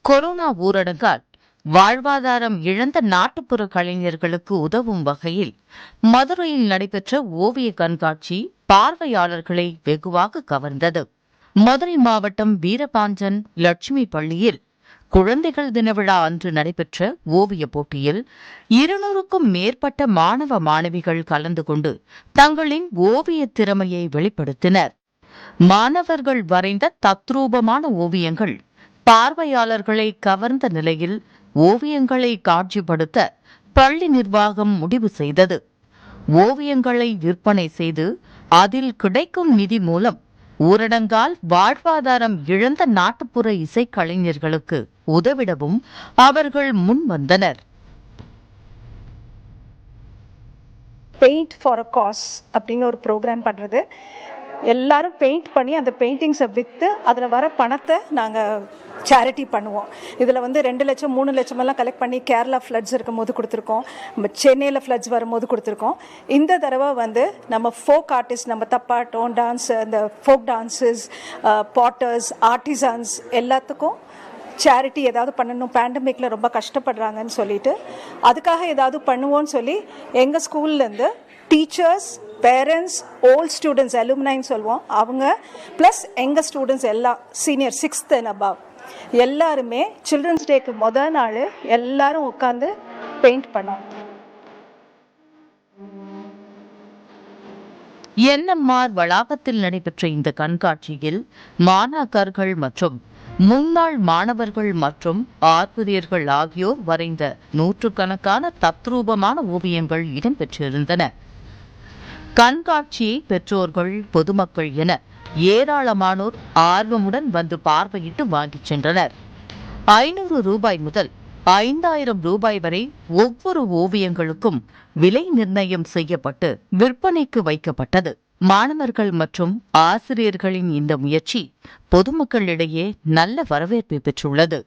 Corona ஊரடங்கால் வாழ்வாதாரம் இழந்த நாட்டுப்புற கலைஞர்களுக்கு உதவும் வகையில் மதுரையில் நடைபெற்ற ஓவிய கண்காட்சி பார்வையாளர்களை வெகுவாக கவர்ந்தது. மதுரை மாவட்டம் வீரபாஞ்சன் லட்சுமி பள்ளியில் குழந்தைகள் தின விழா அன்று நடைபெற்ற ஓவிய போட்டியில் 200க்கும் மேற்பட்ட மாணவ மாணவிகள் கலந்து கொண்டு தங்களின் ஓவிய திறமையை வெளிப்படுத்தினர். மாணவர்கள் வரைந்த தத்ரூபமான ஓவியங்கள் பார்வையாளர்களை கவர்ந்த நிலையில் ஓவியங்களை காட்சிப்படுத்த பள்ளி நிர்வாகம் முடிவு செய்தது. ஓவியங்களை விற்பனை செய்து அதில் கிடைக்கும் நிதி மூலம் ஊரடங்கால் வாழ்வாதாரம் இழந்த நாட்டுப்புற இசைக்கலைஞர்களுக்கு உதவிடவும் அவர்கள் முன் வந்தனர். பெயிண்ட் ஃபார் அ காஸ் அப்படிங்கிற ஒரு ப்ரோக்ராம் பண்ணுறது. எல்லாரும் பெயிண்ட் பண்ணி அந்த பெயிண்டிங்ஸை விற்று அதில் வர பணத்தை நாங்கள் சேரிட்டி பண்ணுவோம். இதில் 2 லட்சம் 3 லட்சமெல்லாம் கலெக்ட் பண்ணி கேரளா ஃப்ளட்ஸ் இருக்கும் போது கொடுத்துருக்கோம், சென்னையில் ஃப்ளட்ஸ் வரும்போது கொடுத்துருக்கோம். இந்த தடவை நம்ம ஃபோக் ஆர்டிஸ்ட், நம்ம தப்பாட்டம் டான்ஸ், இந்த ஃபோக் டான்ஸஸ், பாட்டர்ஸ், ஆர்டிசன்ஸ் எல்லாத்துக்கும் சேரிட்டி ஏதாவது பண்ணணும். பேண்டமிக்கில் ரொம்ப கஷ்டப்படுறாங்கன்னு சொல்லிட்டு அதுக்காக ஏதாவது பண்ணுவோன்னு சொல்லி எங்கள் ஸ்கூல்லேருந்து டீச்சர்ஸ், பேரண்ட்ஸ், ஓல்ட் ஸ்டூடெண்ட்ஸ், அலுமினைன்னு சொல்லுவோம், அவங்க ப்ளஸ் எங்கள் ஸ்டூடெண்ட்ஸ் எல்லாம் சீனியர் 6th and above எல்லாருமே சில்ட்ரன்ஸ் டேக்கு முதல் நாள் எல்லாரும் உட்காந்து பெயிண்ட் பண்ணோம். என்எம்ஆர் வளாகத்தில் நடைபெற்ற இந்த கண்காட்சியில் மாணாக்கர்கள் மற்றும் முன்னாள் மாணவர்கள் மற்றும் ஆசிரியர்கள் ஆகியோர் வரைந்த நூற்றுக்கணக்கான தத்ரூபமான ஓவியங்கள் இடம்பெற்றிருந்தன. கண்காட்சியை பெற்றோர்கள், பொதுமக்கள் என ஏராளமானோர் ஆர்வமுடன் வந்து பார்வையிட்டு வாங்கிச் சென்றனர். 500 ரூபாய் முதல் 5000 ரூபாய் வரை ஒவ்வொரு ஓவியங்களுக்கும் விலை நிர்ணயம் செய்யப்பட்டு விற்பனைக்கு வைக்கப்பட்டது. மாணவர்கள் மற்றும் ஆசிரியர்களின் இந்த முயற்சி பொதுமக்களிடையே நல்ல வரவேற்பை பெற்றுள்ளது.